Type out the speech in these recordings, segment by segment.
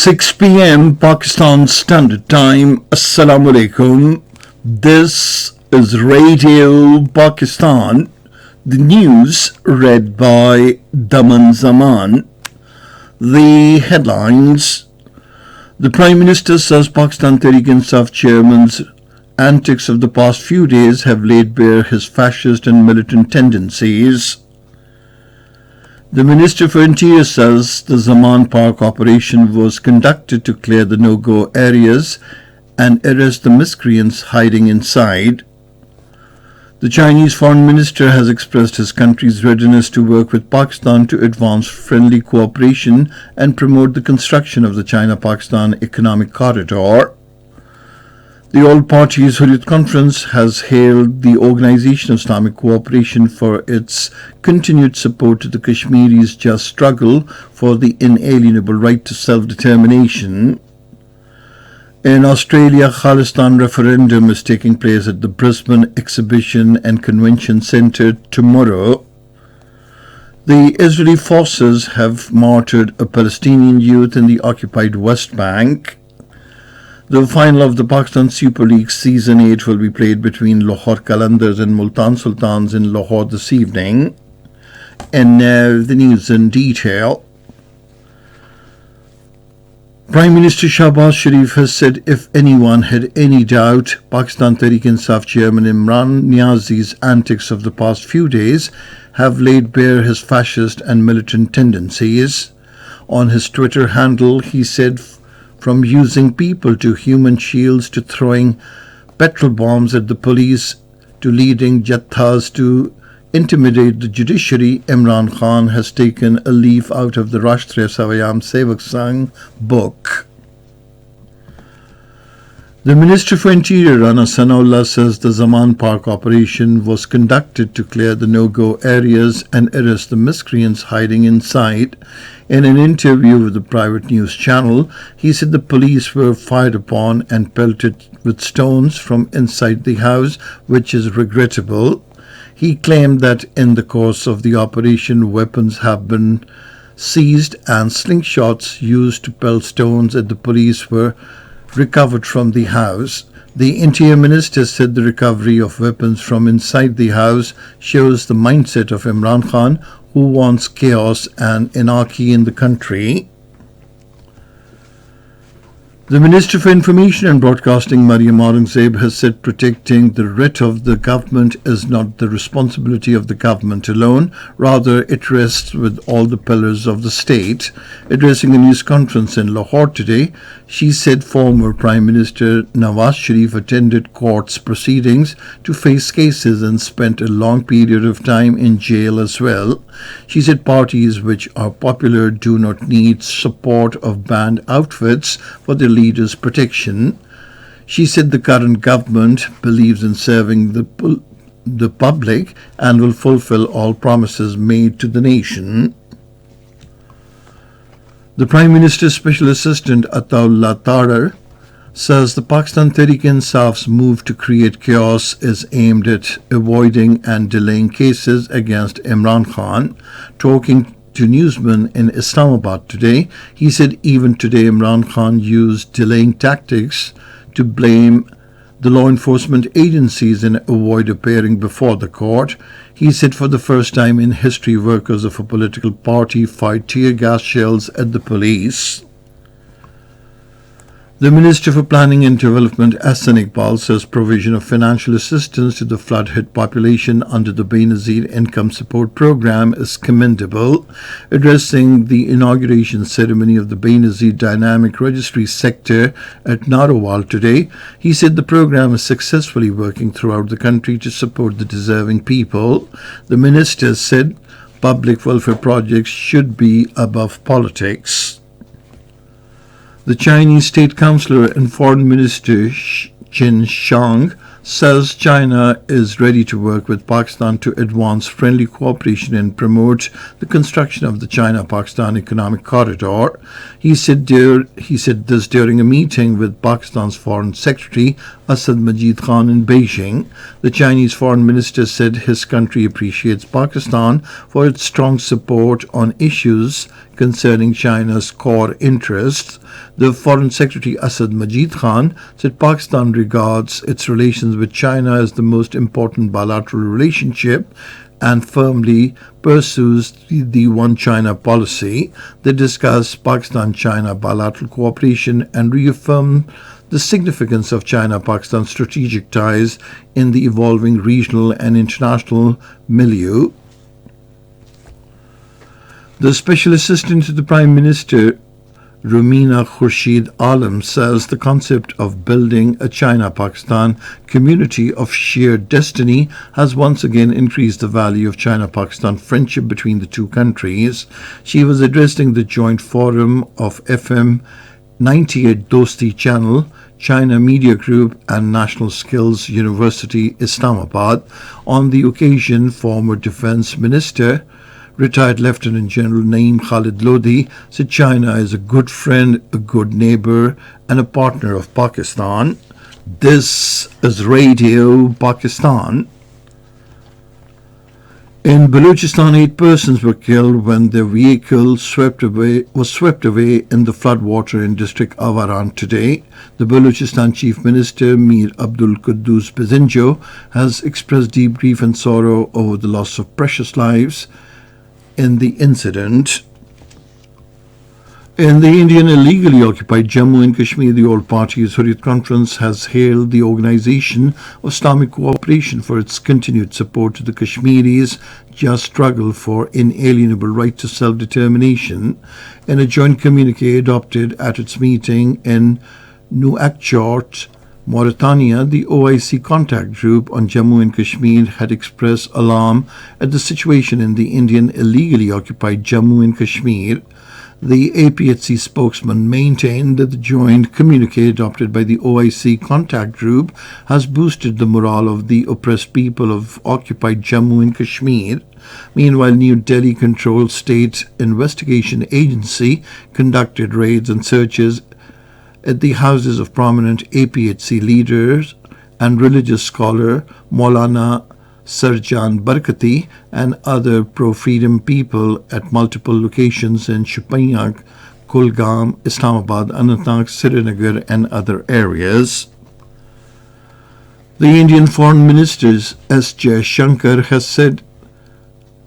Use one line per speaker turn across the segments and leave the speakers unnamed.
6 p.m. Pakistan Standard Time. Assalamu alaikum. This is Radio Pakistan. The news read by Daman Zaman. The headlines. The Prime Minister says Pakistan Tehreek-e-Insaf chairman's antics of the past few days have laid bare his fascist and militant tendencies. The Minister for Interior says the Zaman Park operation was conducted to clear the no-go areas and arrest the miscreants hiding inside. The Chinese Foreign Minister has expressed his country's readiness to work with Pakistan to advance friendly cooperation and promote the construction of the China-Pakistan Economic Corridor. The All Parties Hurriyat Conference has hailed the Organization of Islamic Cooperation for its continued support to the Kashmiris' just struggle for the inalienable right to self-determination. In Australia, Khalistan referendum is taking place at the Brisbane Exhibition and Convention Centre tomorrow. The Israeli forces have martyred a Palestinian youth in the occupied West Bank. The final of the Pakistan Super League Season 8 will be played between Lahore Qalandars and Multan Sultans in Lahore this evening. And now the news in detail. Prime Minister Shahbaz Sharif has said if anyone had any doubt, Pakistan Tehreek-e-Insaf Chairman Imran Niazi's antics of the past few days have laid bare his fascist and militant tendencies. On his Twitter handle, he said, from using people to human shields to throwing petrol bombs at the police to leading jathas to intimidate the judiciary, Imran Khan has taken a leaf out of the Rashtriya Swayam Sevak Sangh book. The Minister for Interior, Rana Sanaullah, says the Zaman Park operation was conducted to clear the no-go areas and arrest the miscreants hiding inside. In an interview with the private news channel, he said the police were fired upon and pelted with stones from inside the house, which is regrettable. He claimed that in the course of the operation, weapons have been seized and slingshots used to pelt stones at the police were recovered from the house. The Interior Minister said the recovery of weapons from inside the house shows the mindset of Imran Khan, who wants chaos and anarchy in the country. The Minister for Information and Broadcasting, Maryam Aurangzeb, has said protecting the writ of the government is not the responsibility of the government alone. Rather, it rests with all the pillars of the state. Addressing a news conference in Lahore today, she said former Prime Minister Nawaz Sharif attended court's proceedings to face cases and spent a long period of time in jail as well. She said parties which are popular do not need support of banned outfits for their leaders' protection. She said the current government believes in serving the public and will fulfill all promises made to the nation. The Prime Minister's Special Assistant Ataullah Tarar says the Pakistan Tehreek-e-Insaf's move to create chaos is aimed at avoiding and delaying cases against Imran Khan. Talking to newsmen in Islamabad today, he said even today Imran Khan used delaying tactics to blame the law enforcement agencies and avoid appearing before the court. He said for the first time in history, workers of a political party fired tear gas shells at the police. The Minister for Planning and Development, Ahsan Iqbal, says provision of financial assistance to the flood-hit population under the Benazir Income Support Program is commendable. Addressing the inauguration ceremony of the Benazir Dynamic Registry Sector at Narowal today, he said the program is successfully working throughout the country to support the deserving people. The Minister said public welfare projects should be above politics. The Chinese State Councillor and Foreign Minister Qin Shang says China is ready to work with Pakistan to advance friendly cooperation and promote the construction of the China-Pakistan Economic Corridor. He said this during a meeting with Pakistan's Foreign Secretary Asad Majid Khan in Beijing. The Chinese Foreign Minister said his country appreciates Pakistan for its strong support on issues concerning China's core interests. The Foreign Secretary Asad Majid Khan said Pakistan regards its relations with China as the most important bilateral relationship and firmly pursues the One China policy. They discussed Pakistan-China bilateral cooperation and reaffirmed the significance of China-Pakistan strategic ties in the evolving regional and international milieu. The Special Assistant to the Prime Minister, Rumina Khurshid Alam, says the concept of building a China-Pakistan community of shared destiny has once again increased the value of China-Pakistan friendship between the two countries. She was addressing the joint forum of FM 98 Dosti Channel, China Media Group and National Skills University, Islamabad. On the occasion, former Defence Minister, retired Lieutenant General Naeem Khalid Lodi, said China is a good friend, a good neighbour and a partner of Pakistan. This is Radio Pakistan. In Balochistan, 8 persons were killed when their vehicle was swept away in the floodwater in district Avaran today. The Balochistan Chief Minister Mir Abdul Quddus Bezinjo has expressed deep grief and sorrow over the loss of precious lives in the incident. In the Indian illegally occupied Jammu and Kashmir, the All Parties Hurriyat Conference has hailed the Organisation of Islamic Cooperation for its continued support to the Kashmiris' just struggle for inalienable right to self-determination. In a joint communique adopted at its meeting in Nouakchott, Mauritania, the OIC contact group on Jammu and Kashmir had expressed alarm at the situation in the Indian illegally occupied Jammu and Kashmir. The APHC spokesman maintained that the joint communique adopted by the OIC contact group has boosted the morale of the oppressed people of occupied Jammu and Kashmir. Meanwhile, New Delhi-controlled State Investigation Agency conducted raids and searches at the houses of prominent APHC leaders and religious scholar Maulana Sarjan Barkati and other pro-freedom people at multiple locations in Shupayag, Kulgam, Islamabad, Anantnag, Srinagar and other areas. The Indian Foreign Minister S. Jaishankar has said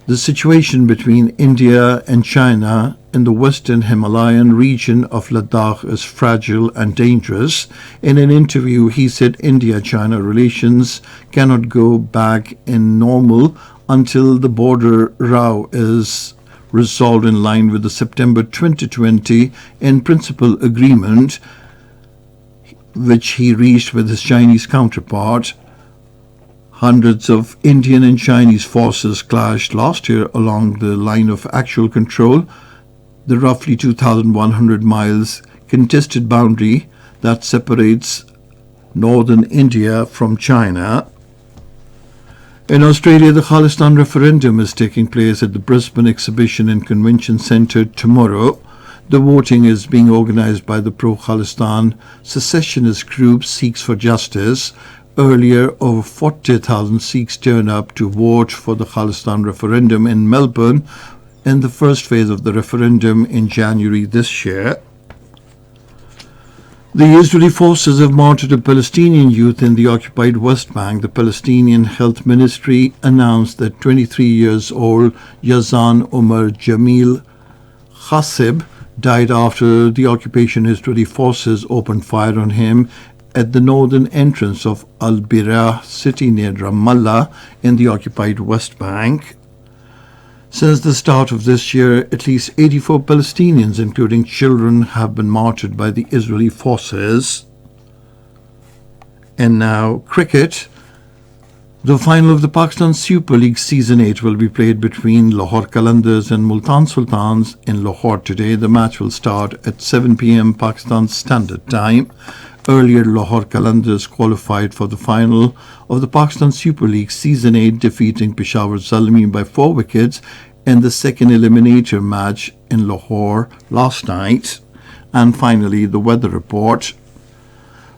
the situation between India and China in the western Himalayan region of Ladakh is fragile and dangerous. In an interview, he said India-China relations cannot go back in normal until the border row is resolved in line with the September 2020 in principle agreement which he reached with his Chinese counterpart. Hundreds of Indian and Chinese forces clashed last year along the line of actual control, the roughly 2,100 miles contested boundary that separates northern India from China. In Australia, the Khalistan referendum is taking place at the Brisbane Exhibition and Convention Centre tomorrow. The voting is being organised by the pro-Khalistan secessionist group Sikhs for Justice. Earlier, over 40,000 Sikhs turned up to vote for the Khalistan referendum in Melbourne in the first phase of the referendum in January this year. The Israeli forces have martyred a Palestinian youth in the occupied West Bank. The Palestinian Health Ministry announced that 23 years old Yazan Omar Jamil Khasib died after the occupation Israeli forces opened fire on him at the northern entrance of Al-Birah city near Ramallah in the occupied West Bank. Since the start of this year, at least 84 Palestinians, including children, have been martyred by the Israeli forces. And now, cricket. The final of the Pakistan Super League Season 8 will be played between Lahore Qalandars and Multan Sultans in Lahore today. The match will start at 7 p.m. Pakistan Standard Time. Earlier, Lahore Qalandars qualified for the final of the Pakistan Super League Season 8, defeating Peshawar Zalmi by 4 wickets in the second eliminator match in Lahore last night. And finally, the weather report.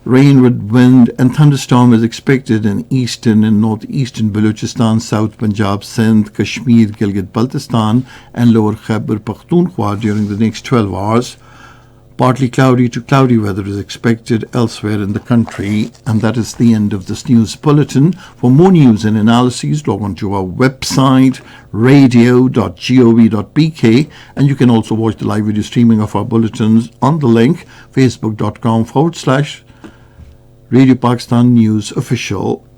Rain with wind and thunderstorm is expected in eastern and northeastern Balochistan, South Punjab, Sindh, Kashmir, Gilgit-Baltistan and Lower Khyber Pakhtunkhwa during the next 12 hours. Partly cloudy to cloudy weather is expected elsewhere in the country. And that is the end of this news bulletin. For more news and analyses, log on to our website, radio.gov.bk, and you can also watch the live video streaming of our bulletins on the link facebook.com/Radio Pakistan News Official.